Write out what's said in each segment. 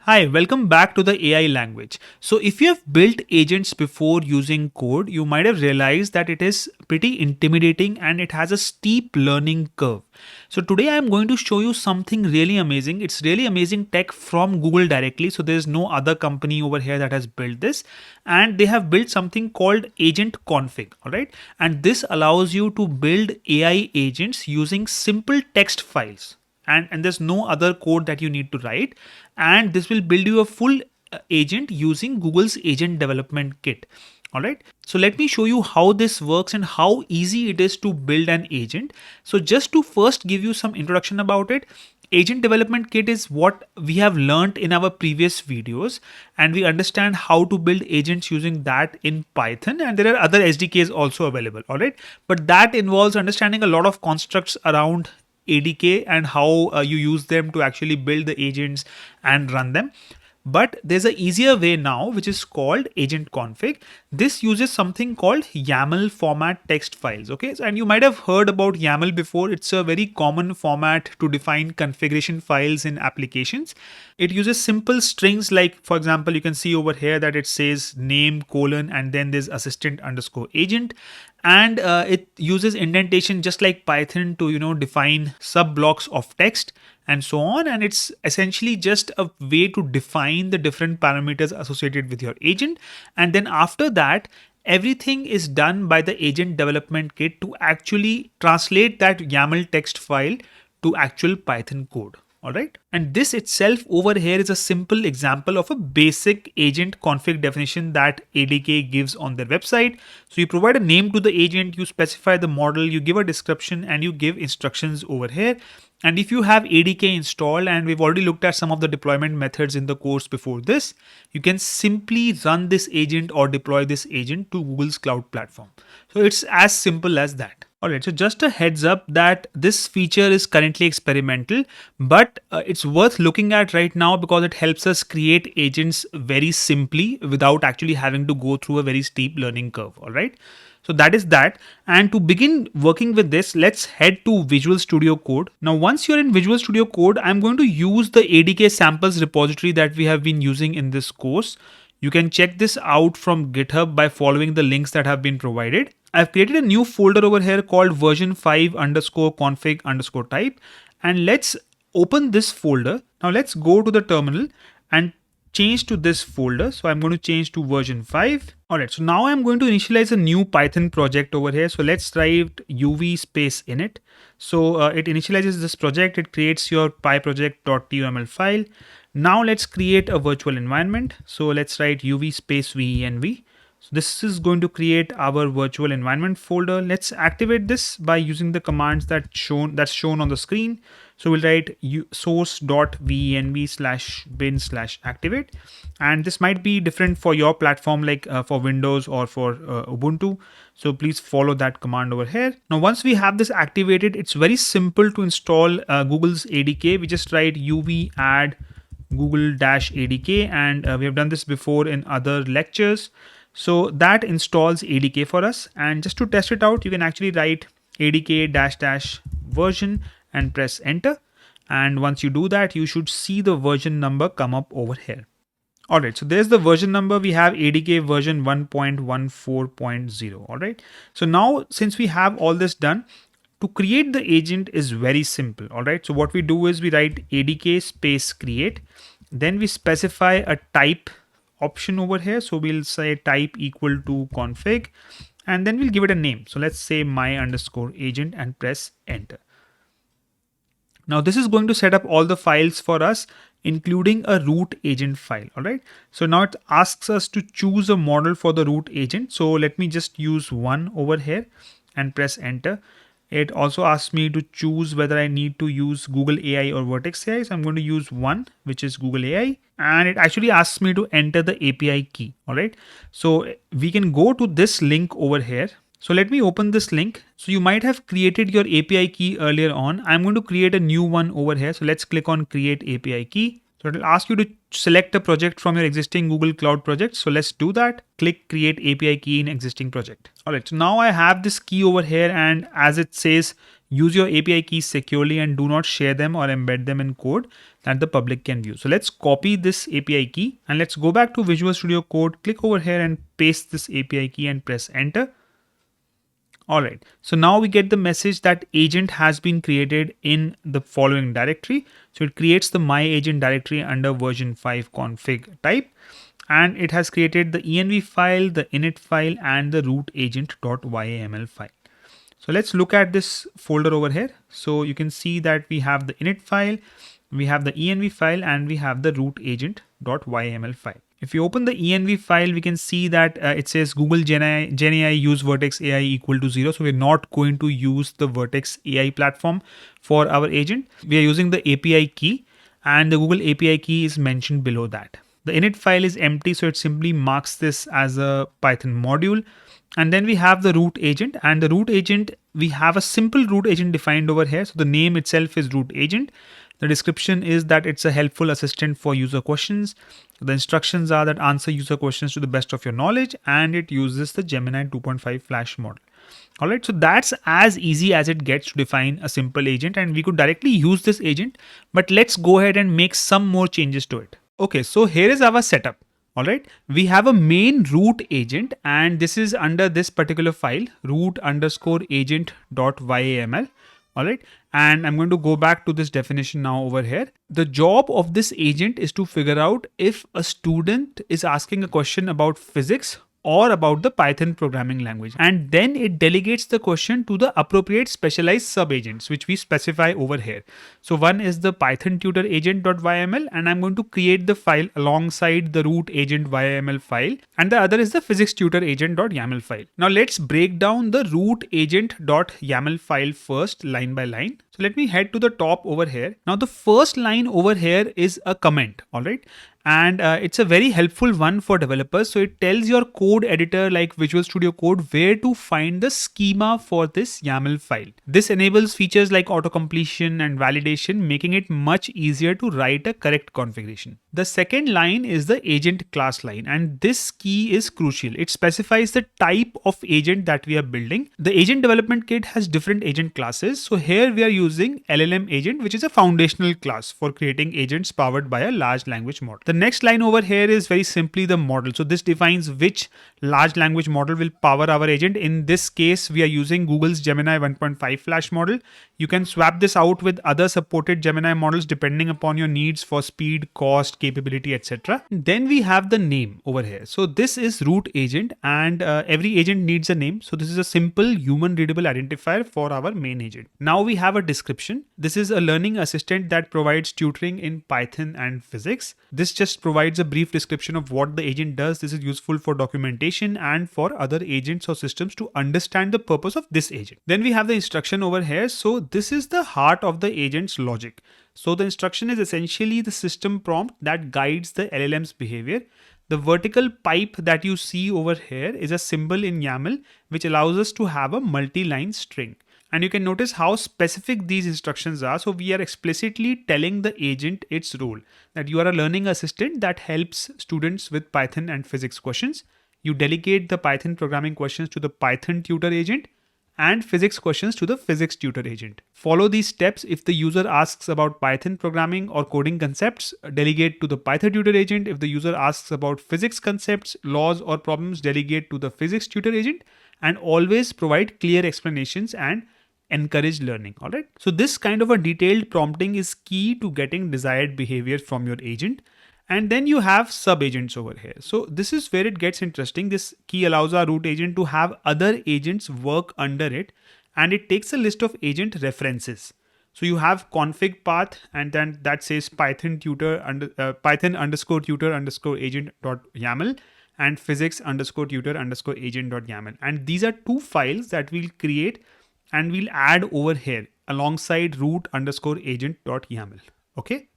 Hi, welcome back to the AI language. So if you have built agents before using code, you might have realized that it is pretty intimidating and it has a steep learning curve. So today I'm going to show you something really amazing. It's really amazing tech from Google directly. So there's no other company over here that has built this, and they have built something called agent config. All right. And this allows you to build AI agents using simple text files. And there's no other code that you need to write, and this will build you a full agent using Google's agent development kit. All right, so let me show you how this works and how easy it is to build an agent. So just to first give you some introduction about it, agent development kit is what we have learned in our previous videos, and we understand how to build agents using that in Python, and there are other SDKs also available. All right, but that involves understanding a lot of constructs around ADK and how you use them to actually build the agents and run them. But there's an easier way now, which is called agent config. This uses something called YAML format text files. Okay, and you might have heard about YAML before. It's a very common format to define configuration files in applications. It uses simple strings, like for example, you can see over here that it says name colon and then there's assistant underscore agent, and it uses indentation just like Python to define sub blocks of text and so on. And it's essentially just a way to define the different parameters associated with your agent, and then after that everything is done by the agent development kit to actually translate that YAML text file to actual Python code. All right, and this itself over here is a simple example of a basic agent config definition that ADK gives on their website. So you provide a name to the agent, you specify the model, you give a description, and you give instructions over here. And if you have ADK installed, and we've already looked at some of the deployment methods in the course before this, you can simply run this agent or deploy this agent to Google's cloud platform. So it's as simple as that. Alright, so just a heads up that this feature is currently experimental, but it's worth looking at right now because it helps us create agents very simply without actually having to go through a very steep learning curve. Alright, so that is that. And to begin working with this, let's head to Visual Studio Code. Now, once you're in Visual Studio Code, I'm going to use the ADK samples repository that we have been using in this course. You can check this out from GitHub by following the links that have been provided. I've created a new folder over here called version5 underscore config underscore type, and let's open this folder. Now let's go to the terminal and change to this folder. So I'm going to change to version 5. All right, so now I'm going to initialize a new Python project over here. So let's write uv space init. So it initializes this project. It creates your pyproject.toml file. Now let's create a virtual environment. So let's write uv space venv. So this is going to create our virtual environment folder. Let's activate this by using the commands that's shown on the screen. So we'll write source.venv/bin/activate, and this might be different for your platform, like for Windows or for Ubuntu. So please follow that command over here. Now, once we have this activated, it's very simple to install Google's ADK. We just write uv add google-adk, and we have done this before in other lectures. So that installs ADK for us, and just to test it out, you can actually write ADK --version and press enter. And once you do that, you should see the version number come up over here. All right, so there's the version number. We have ADK version 1.14.0. All right, so now since we have all this done, to create the agent is very simple. All right, so what we do is we write ADK space create, then we specify a type option over here. So we'll say type equal to config, and then we'll give it a name. So let's say my underscore agent and press enter. Now this is going to set up all the files for us, including a root agent file. All right, so now it asks us to choose a model for the root agent. So let me just use one over here and press enter. It also asks me to choose whether I need to use Google AI or Vertex AI. So I'm going to use one, which is Google AI. And it actually asks me to enter the API key. All right, so we can go to this link over here. So let me open this link. So you might have created your API key earlier on. I'm going to create a new one over here. So let's click on create API key. So it will ask you to select a project from your existing Google Cloud project. So let's do that. Click create API key in existing project. All right, so now I have this key over here, and as it says, use your API keys securely and do not share them or embed them in code. that the public can view. So let's copy this API key and let's go back to Visual Studio Code, click over here and paste this API key and press enter. All right, so now we get the message that agent has been created in the following directory. So it creates the my agent directory under version 5 config type, and it has created the env file, the init file, and the root agent.yaml file. So let's look at this folder over here. So you can see that we have the init file, we have the env file, and we have the root agent.yaml file. If you open the env file, we can see that it says Google Gemini use Vertex AI equal to 0. So we're not going to use the Vertex AI platform for our agent. We are using the API key, and the Google API key is mentioned below that. The init file is empty, so it simply marks this as a Python module. And then we have the root agent, and the root agent, we have a simple root agent defined over here. So the name itself is root agent. The description is that it's a helpful assistant for user questions. The instructions are that answer user questions to the best of your knowledge, and it uses the Gemini 2.5 Flash model. All right, so that's as easy as it gets to define a simple agent, and we could directly use this agent, but let's go ahead and make some more changes to it. Okay, so here is our setup. All right, we have a main root agent, and this is under this particular file, root_agent.yaml. All right, and I'm going to go back to this definition now over here. The job of this agent is to figure out if a student is asking a question about physics or about the Python programming language, and then it delegates the question to the appropriate specialized sub-agents, which we specify over here. So one is the Python Tutor agent.yml, and I'm going to create the file alongside the root agent.yml file, and the other is the Physics Tutor agent.yaml file. Now let's break down the root agent.yaml file first, line by line. So let me head to the top over here. Now the first line over here is a comment, all right? And it's a very helpful one for developers. So it tells your code editor like Visual Studio Code where to find the schema for this YAML file. This enables features like auto completion and validation, making it much easier to write a correct configuration. The second line is the agent class line, and this key is crucial. It specifies the type of agent that we are building. The agent development kit has different agent classes. So here we are using LLM agent, which is a foundational class for creating agents powered by a large language model. The next line over here is very simply the model. So this defines which large language model will power our agent. In this case, we are using Google's Gemini 1.5 Flash model. You can swap this out with other supported Gemini models depending upon your needs for speed, cost, capability, etc. Then we have the name over here. So this is root agent, and every agent needs a name. So this is a simple human readable identifier for our main agent. Now we have a description. This is a learning assistant that provides tutoring in Python and physics. This just provides a brief description of what the agent does. This is useful for documentation and for other agents or systems to understand the purpose of this agent. Then we have the instruction over here. So this is the heart of the agent's logic. So the instruction is essentially the system prompt that guides the LLM's behavior. The vertical pipe that you see over here is a symbol in YAML, which allows us to have a multi-line string. And you can notice how specific these instructions are. So we are explicitly telling the agent its role, that you are a learning assistant that helps students with Python and physics questions. You delegate the Python programming questions to the Python Tutor agent and physics questions to the Physics Tutor agent. Follow these steps. If the user asks about Python programming or coding concepts, delegate to the Python Tutor agent. If the user asks about physics concepts, laws, or problems, delegate to the Physics Tutor agent, and always provide clear explanations and encourage learning. All right. So this kind of a detailed prompting is key to getting desired behavior from your agent. And then you have sub agents over here. So this is where it gets interesting. This key allows our root agent to have other agents work under it, and it takes a list of agent references. So you have config path, and then that says Python tutor Python _ tutor _ agent.yaml and physics _ tutor _ agent.yaml. And these are two files that we'll create and we'll add over here alongside root _ agent.yaml. Okay.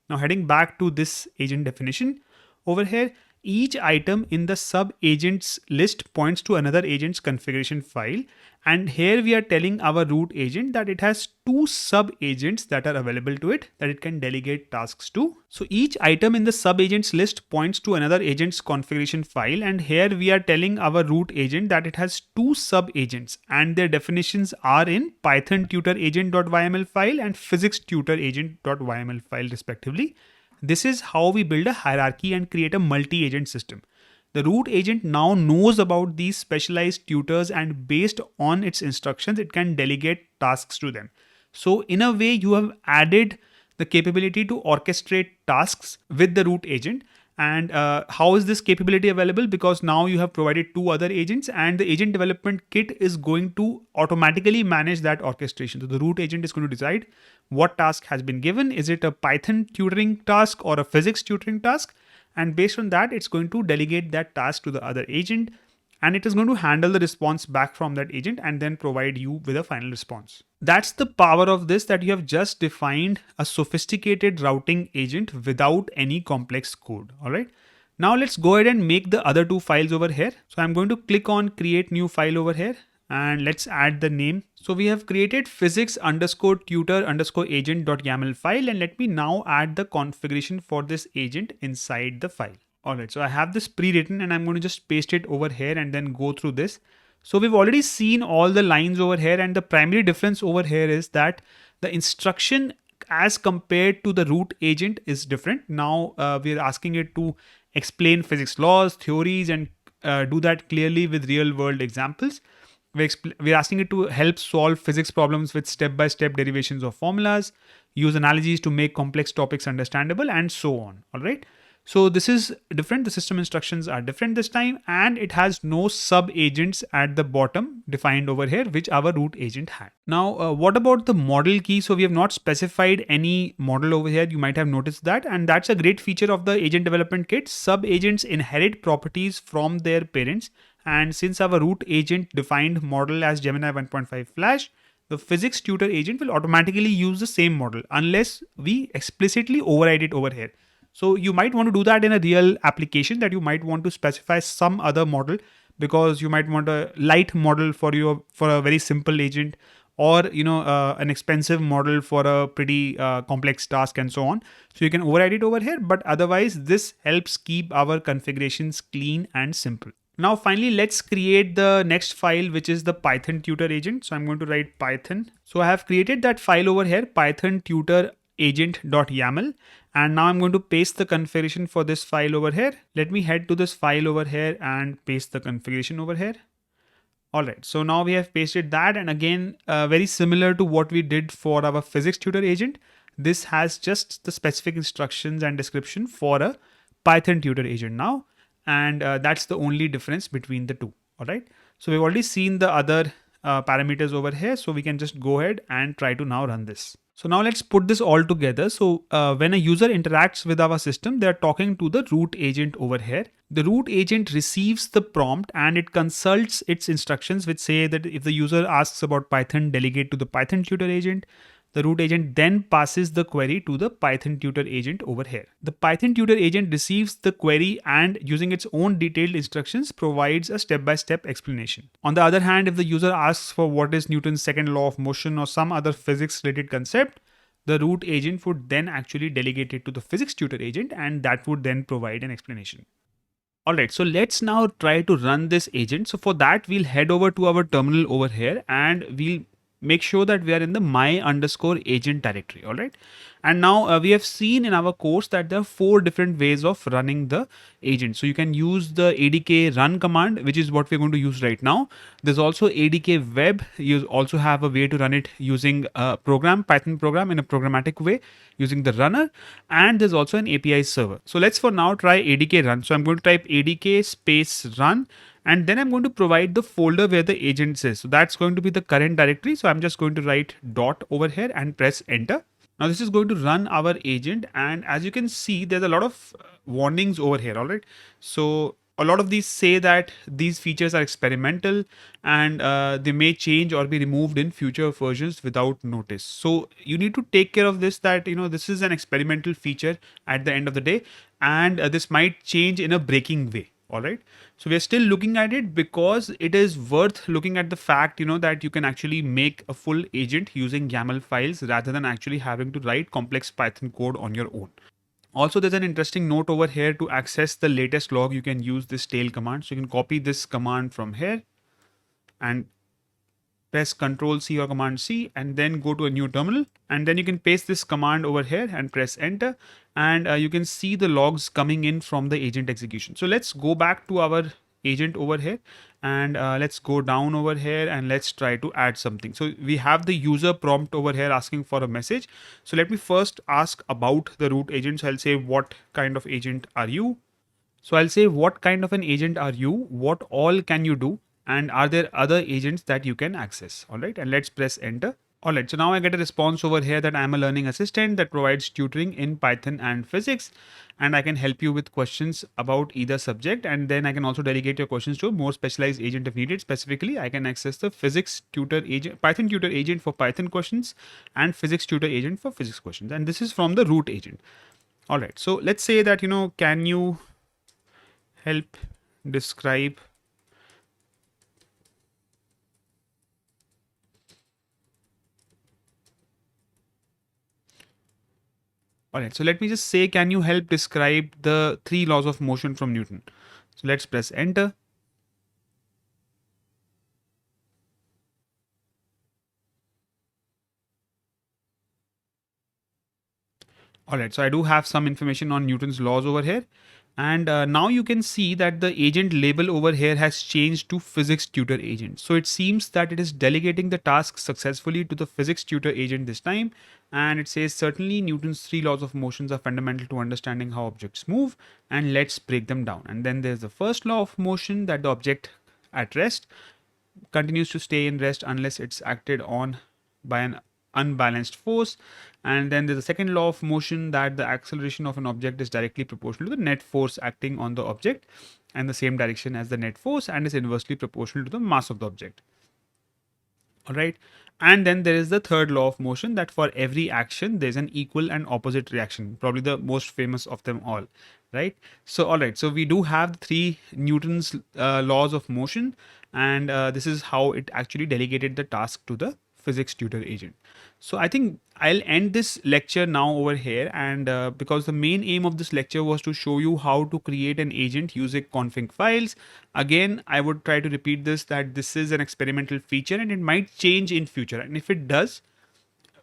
Now heading back to this agent definition over here, each item in the sub agents list points to another agent's configuration file. And here we are telling our root agent that it has two sub agents that are available to it that it can delegate tasks to. So each item in the sub agents list points to another agent's configuration file. And here we are telling our root agent that it has two sub agents and their definitions are in Python Tutor agent.yml file and Physics Tutor agent.yml file respectively. This is how we build a hierarchy and create a multi-agent system. The root agent now knows about these specialized tutors and based on its instructions, it can delegate tasks to them. So in a way, you have added the capability to orchestrate tasks with the root agent. And how is this capability available? Because now you have provided two other agents and the agent development kit is going to automatically manage that orchestration. So the root agent is going to decide what task has been given. Is it a Python tutoring task or a physics tutoring task? And based on that, it's going to delegate that task to the other agent and it is going to handle the response back from that agent and then provide you with a final response. That's the power of this, that you have just defined a sophisticated routing agent without any complex code. All right. Now let's go ahead and make the other two files over here. So I'm going to click on create new file over here and let's add the name. So we have created physics_tutor_agent.yaml file and let me now add the configuration for this agent inside the file. Alright, so I have this pre-written and I'm going to just paste it over here and then go through this. So we've already seen all the lines over here and the primary difference over here is that the instruction as compared to the root agent is different. Now we're asking it to explain physics laws, theories and do that clearly with real world examples. We're asking it to help solve physics problems with step-by-step derivations of formulas, use analogies to make complex topics understandable, and so on. All right. So this is different. The system instructions are different this time, and it has no sub agents at the bottom defined over here, which our root agent had. Now, what about the model key? So we have not specified any model over here. You might have noticed that, and that's a great feature of the agent development kit. Sub agents inherit properties from their parents. And since our root agent defined model as Gemini 1.5 Flash, the Physics Tutor agent will automatically use the same model unless we explicitly override it over here. So you might want to do that in a real application, that you might want to specify some other model because you might want a light model for a very simple agent, or an expensive model for a pretty complex task and so on. So you can override it over here, but otherwise this helps keep our configurations clean and simple. Now finally, let's create the next file, which is the Python Tutor agent. So I'm going to write Python. So I have created that file over here, Python Tutor agent.yaml. And now I'm going to paste the configuration for this file over here. Let me head to this file over here and paste the configuration over here. All right, so now we have pasted that. And again, very similar to what we did for our Physics Tutor agent, this has just the specific instructions and description for a Python Tutor agent now. And that's the only difference between the two. All right. So we've already seen the other parameters over here. So we can just go ahead and try to now run this. So now let's put this all together. So when a user interacts with our system, they're talking to the root agent over here. The root agent receives the prompt and it consults its instructions, which say that if the user asks about Python, delegate to the Python Tutor agent. The root agent then passes the query to the Python Tutor agent over here. The Python Tutor agent receives the query and using its own detailed instructions provides a step-by-step explanation. On the other hand, if the user asks for what is Newton's second law of motion or some other physics related concept, the root agent would then actually delegate it to the Physics Tutor agent and that would then provide an explanation. Alright, so let's now try to run this agent. So for that, we'll head over to our terminal over here and we'll make sure that we are in the my_agent directory. All right. And now we have seen in our course that there are 4 different ways of running the agent. So you can use the ADK run command, which is what we're going to use right now. There's also ADK web. You also have a way to run it using a program, Python program in a programmatic way using the runner. And there's also an API server. So let's for now try ADK run. So I'm going to type ADK space run. And then I'm going to provide the folder where the agent is. So that's going to be the current directory. So I'm just going to write dot over here and press enter. Now this is going to run our agent. And as you can see, there's a lot of warnings over here. All right. So a lot of these say that these features are experimental and they may change or be removed in future versions without notice. So you need to take care of this, that this is an experimental feature at the end of the day, and this might change in a breaking way. All right, so we are still looking at it because it is worth looking at the fact that you can actually make a full agent using YAML files rather than actually having to write complex Python code on your own. Also, there's an interesting note over here: to access the latest log, you can use this tail command. So you can copy this command from here and press Ctrl C or Command C and then go to a new terminal, and then you can paste this command over here and press enter, and you can see the logs coming in from the agent execution. So let's go back to our agent over here, and let's go down over here and let's try to add something. So we have the user prompt over here asking for a message. So let me first ask about the root agent. So I'll say, what kind of agent are you? So I'll say, what kind of an agent are you? What all can you do? And are there other agents that you can access? All right, and let's press enter. All right, so now I get a response over here that I'm a learning assistant that provides tutoring in Python and physics, and I can help you with questions about either subject. And then I can also delegate your questions to a more specialized agent if needed. Specifically, I can access the Physics Tutor agent, Python Tutor agent for Python questions, and Physics Tutor agent for physics questions. And this is from the root agent. All right, so let's say that, can you help describe all right, so let me just say, can you help describe the three laws of motion from Newton? So let's press enter. All right, so I do have some information on Newton's laws over here. And now you can see that the agent label over here has changed to Physics Tutor agent. So it seems that it is delegating the task successfully to the Physics Tutor agent this time. And it says, certainly Newton's three laws of motions are fundamental to understanding how objects move, and let's break them down. And then there's the first law of motion, that the object at rest continues to stay in rest unless it's acted on by an unbalanced force. And then there's a second law of motion, that the acceleration of an object is directly proportional to the net force acting on the object and the same direction as the net force, and is inversely proportional to the mass of the object. All right, and then there is the third law of motion, that for every action there's an equal and opposite reaction, probably the most famous of them all, right? So all right, so we do have three Newton's laws of motion, and this is how it actually delegated the task to the Physics Tutor agent. So I think I'll end this lecture now over here, and because the main aim of this lecture was to show you how to create an agent using config files. Again, I would try to repeat this, that this is an experimental feature and it might change in future, and if it does,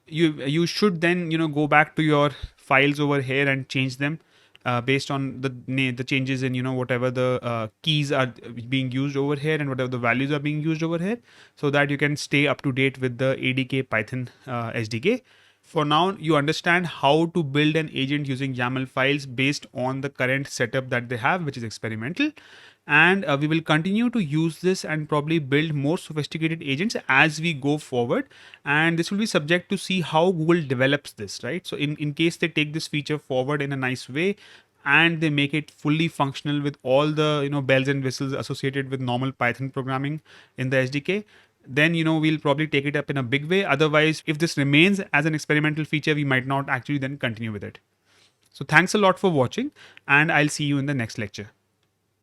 you should then go back to your files over here and change them based on the changes in whatever the keys are being used over here and whatever the values are being used over here, so that you can stay up to date with the ADK Python SDK. For now, you understand how to build an agent using YAML files based on the current setup that they have, which is experimental. And we will continue to use this and probably build more sophisticated agents as we go forward. And this will be subject to see how Google develops this, right? So in case they take this feature forward in a nice way and they make it fully functional with all the bells and whistles associated with normal Python programming in the SDK, then we'll probably take it up in a big way. Otherwise, if this remains as an experimental feature, we might not actually then continue with it. So thanks a lot for watching, and I'll see you in the next lecture.